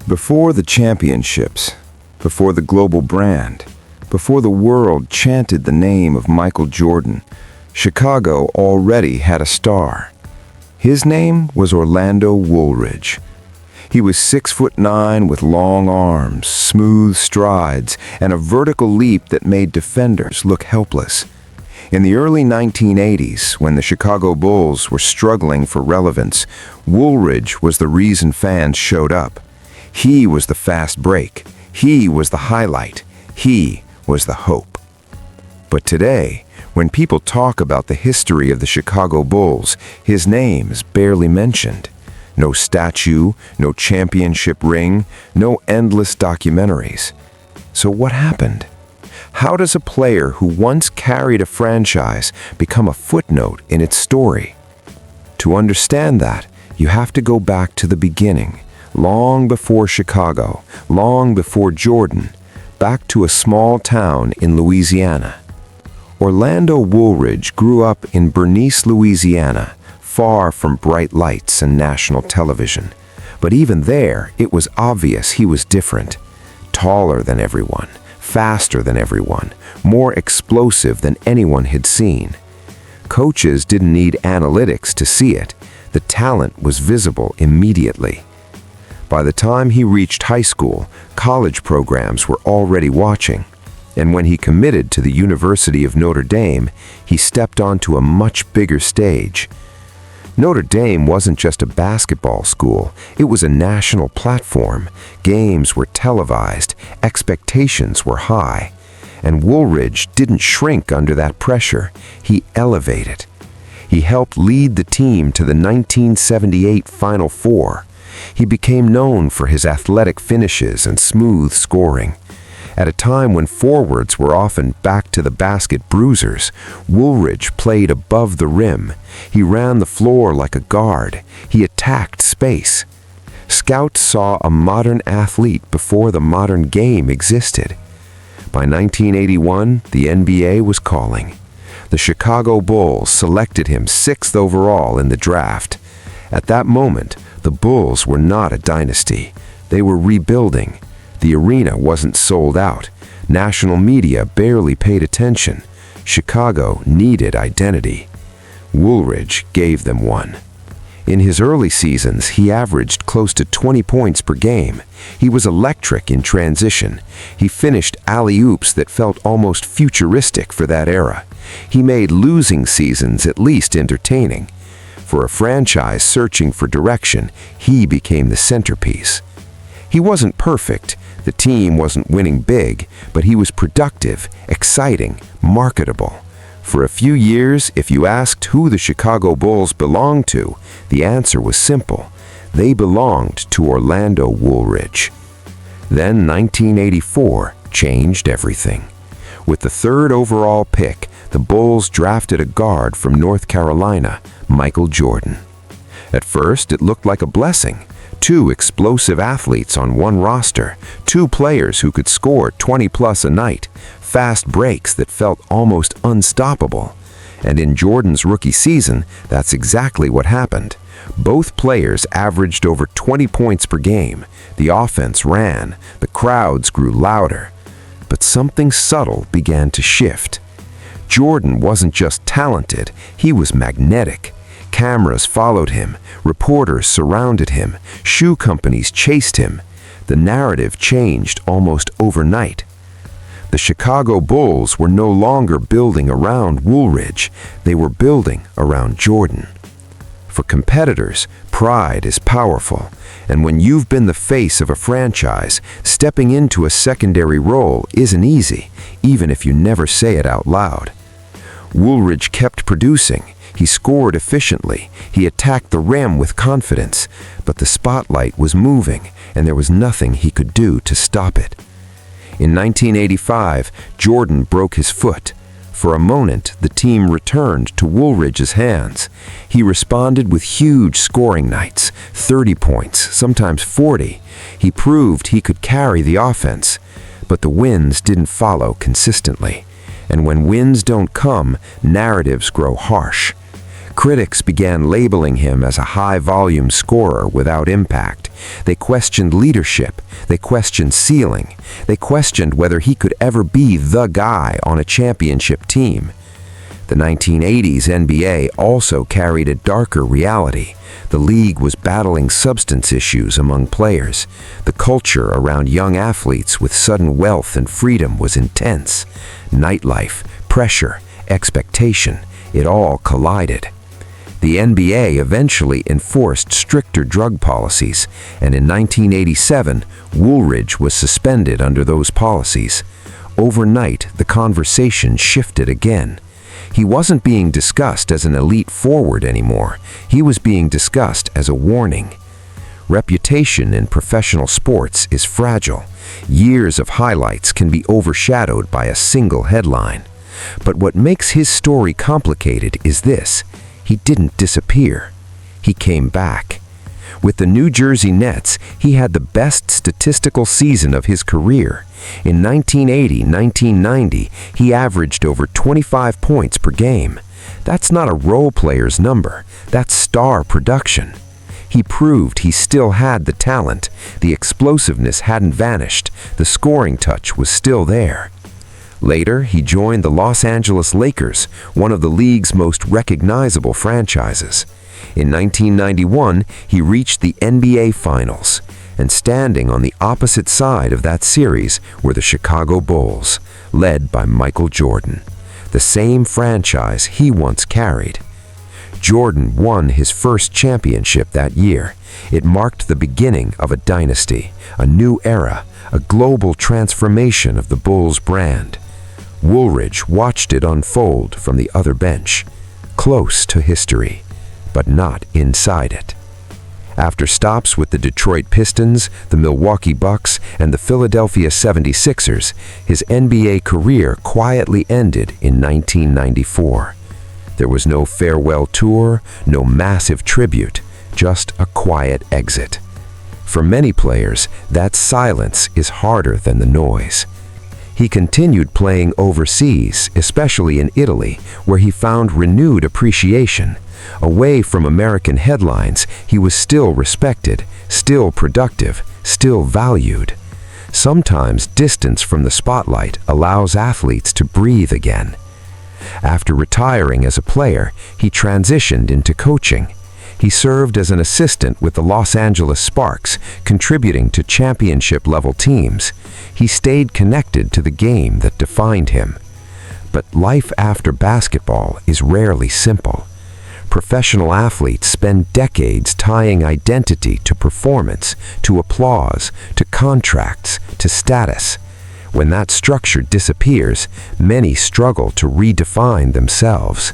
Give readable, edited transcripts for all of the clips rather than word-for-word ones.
Before the championships, before the global brand, before the world chanted the name of Michael Jordan, Chicago already had a star. His name was Orlando Woolridge. He was 6'9" with long arms, smooth strides, and a vertical leap that made defenders look helpless. In the early 1980s, when the Chicago Bulls were struggling for relevance, Woolridge was the reason fans showed up. He was the fast break. He was the highlight. He was the hope. But today, when people talk about the history of the Chicago Bulls, his name is barely mentioned. No statue, no championship ring, no endless documentaries. So what happened? How does a player who once carried a franchise become a footnote in its story? To understand that, you have to go back to the beginning, long before Chicago, long before Jordan, back to a small town in Louisiana. Orlando Woolridge grew up in Bernice, Louisiana, far from bright lights and national television. But even there, it was obvious he was different. Taller than everyone, faster than everyone, more explosive than anyone had seen. Coaches didn't need analytics to see it. The talent was visible immediately. By the time he reached high school, college programs were already watching. And when he committed to the University of Notre Dame, he stepped onto a much bigger stage. Notre Dame wasn't just a basketball school, it was a national platform. Games were televised, expectations were high. And Woolridge didn't shrink under that pressure, he elevated. He helped lead the team to the 1978 Final Four. He became known for his athletic finishes and smooth scoring. At a time when forwards were often back-to-the-basket bruisers, Woolridge played above the rim. He ran the floor like a guard. He attacked space. Scouts saw a modern athlete before the modern game existed. By 1981, the NBA was calling. The Chicago Bulls selected him 6th overall in the draft. At that moment, the Bulls were not a dynasty. They were rebuilding. The arena wasn't sold out. National media barely paid attention. Chicago needed identity. Woolridge gave them one. In his early seasons, he averaged close to 20 points per game. He was electric in transition. He finished alley-oops that felt almost futuristic for that era. He made losing seasons at least entertaining. For a franchise searching for direction, he became the centerpiece. He wasn't perfect. The team wasn't winning big, but he was productive, exciting, marketable. For a few years, if you asked who the Chicago Bulls belonged to, the answer was simple. They belonged to Orlando Woolridge. Then 1984 changed everything. With the 3rd overall pick, the Bulls drafted a guard from North Carolina, Michael Jordan. At first, it looked like a blessing. 2 explosive athletes on one roster, 2 players who could score 20-plus a night, fast breaks that felt almost unstoppable. And in Jordan's rookie season, that's exactly what happened. Both players averaged over 20 points per game. The offense ran. The crowds grew louder. But something subtle began to shift. Jordan wasn't just talented, he was magnetic. Cameras followed him, reporters surrounded him, shoe companies chased him. The narrative changed almost overnight. The Chicago Bulls were no longer building around Woolridge, they were building around Jordan. For competitors, pride is powerful, and when you've been the face of a franchise, stepping into a secondary role isn't easy, even if you never say it out loud. Woolridge kept producing. He scored efficiently. He attacked the rim with confidence. But the spotlight was moving, and there was nothing he could do to stop it. In 1985, Jordan broke his foot. For a moment, the team returned to Woolridge's hands. He responded with huge scoring nights, 30 points, sometimes 40. He proved he could carry the offense. But the wins didn't follow consistently. And when wins don't come, narratives grow harsh. Critics began labeling him as a high-volume scorer without impact. They questioned leadership. They questioned ceiling. They questioned whether he could ever be the guy on a championship team. The 1980s NBA also carried a darker reality. The league was battling substance issues among players. The culture around young athletes with sudden wealth and freedom was intense. Nightlife, pressure, expectation, it all collided. The NBA eventually enforced stricter drug policies, and in 1987, Woolridge was suspended under those policies. Overnight, the conversation shifted again. He wasn't being discussed as an elite forward anymore. He was being discussed as a warning. Reputation in professional sports is fragile. Years of highlights can be overshadowed by a single headline. But what makes his story complicated is this: he didn't disappear. He came back. With the New Jersey Nets, he had the best statistical season of his career. In 1980-1990, he averaged over 25 points per game. That's not a role player's number. That's star production. He proved he still had the talent. The explosiveness hadn't vanished. The scoring touch was still there. Later, he joined the Los Angeles Lakers, one of the league's most recognizable franchises. In 1991, he reached the NBA Finals, and standing on the opposite side of that series were the Chicago Bulls, led by Michael Jordan, the same franchise he once carried. Jordan won his first championship that year. It marked the beginning of a dynasty, a new era, a global transformation of the Bulls brand. Woolridge watched it unfold from the other bench, close to history, but not inside it. After stops with the Detroit Pistons, the Milwaukee Bucks, and the Philadelphia 76ers, his NBA career quietly ended in 1994. There was no farewell tour, no massive tribute, just a quiet exit. For many players, that silence is harder than the noise. He continued playing overseas, especially in Italy, where he found renewed appreciation. Away from American headlines, he was still respected, still productive, still valued. Sometimes distance from the spotlight allows athletes to breathe again. After retiring as a player, he transitioned into coaching. He served as an assistant with the Los Angeles Sparks, contributing to championship-level teams. He stayed connected to the game that defined him. But life after basketball is rarely simple. Professional athletes spend decades tying identity to performance, to applause, to contracts, to status. When that structure disappears, many struggle to redefine themselves.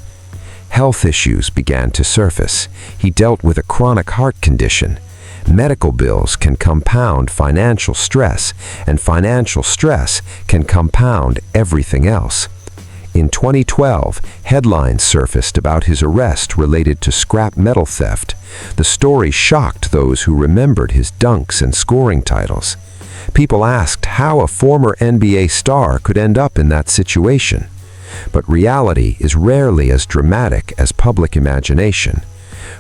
Health issues began to surface. He dealt with a chronic heart condition. Medical bills can compound financial stress, and financial stress can compound everything else. In 2012, headlines surfaced about his arrest related to scrap metal theft. The story shocked those who remembered his dunks and scoring titles. People asked how a former NBA star could end up in that situation. But reality is rarely as dramatic as public imagination.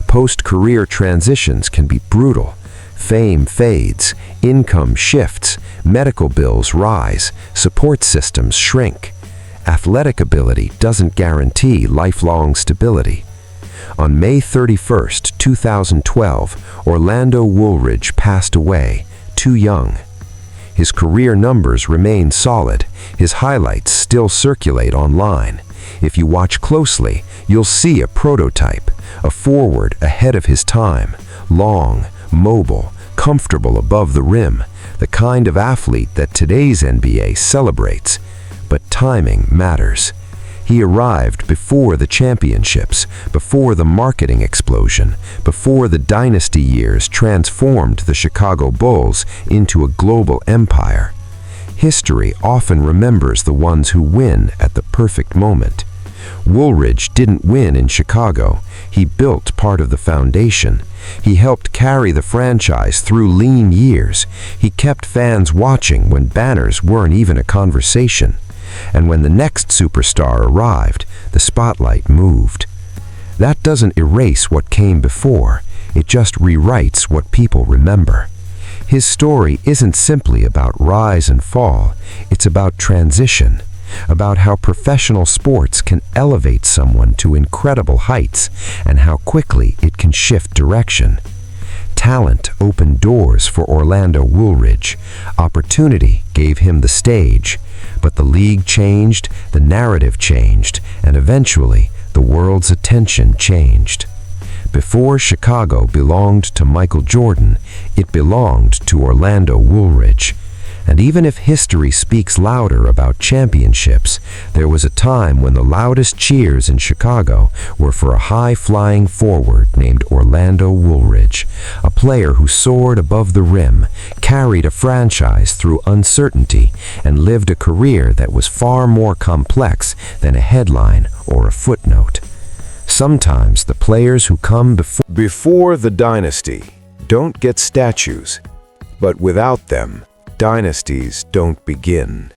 Post-career transitions can be brutal. Fame fades, income shifts, medical bills rise, support systems shrink. Athletic ability doesn't guarantee lifelong stability. On May 31, 2012, Orlando Woolridge passed away, too young. His career numbers remain solid. His highlights still circulate online. If you watch closely, you'll see a prototype, a forward ahead of his time, long, mobile, comfortable above the rim, the kind of athlete that today's NBA celebrates. But timing matters. He arrived before the championships, before the marketing explosion, before the dynasty years transformed the Chicago Bulls into a global empire. History often remembers the ones who win at the perfect moment. Woolridge didn't win in Chicago. He built part of the foundation. He helped carry the franchise through lean years. He kept fans watching when banners weren't even a conversation. And when the next superstar arrived, the spotlight moved. That doesn't erase what came before, it just rewrites what people remember. His story isn't simply about rise and fall, it's about transition, about how professional sports can elevate someone to incredible heights and how quickly it can shift direction. Talent opened doors for Orlando Woolridge. Opportunity gave him the stage. But the league changed, the narrative changed, and eventually the world's attention changed. Before Chicago belonged to Michael Jordan, it belonged to Orlando Woolridge. And even if history speaks louder about championships, there was a time when the loudest cheers in Chicago were for a high-flying forward named Orlando Woolridge, a player who soared above the rim, carried a franchise through uncertainty, and lived a career that was far more complex than a headline or a footnote. Sometimes the players who come Before the dynasty don't get statues, but without them, dynasties don't begin.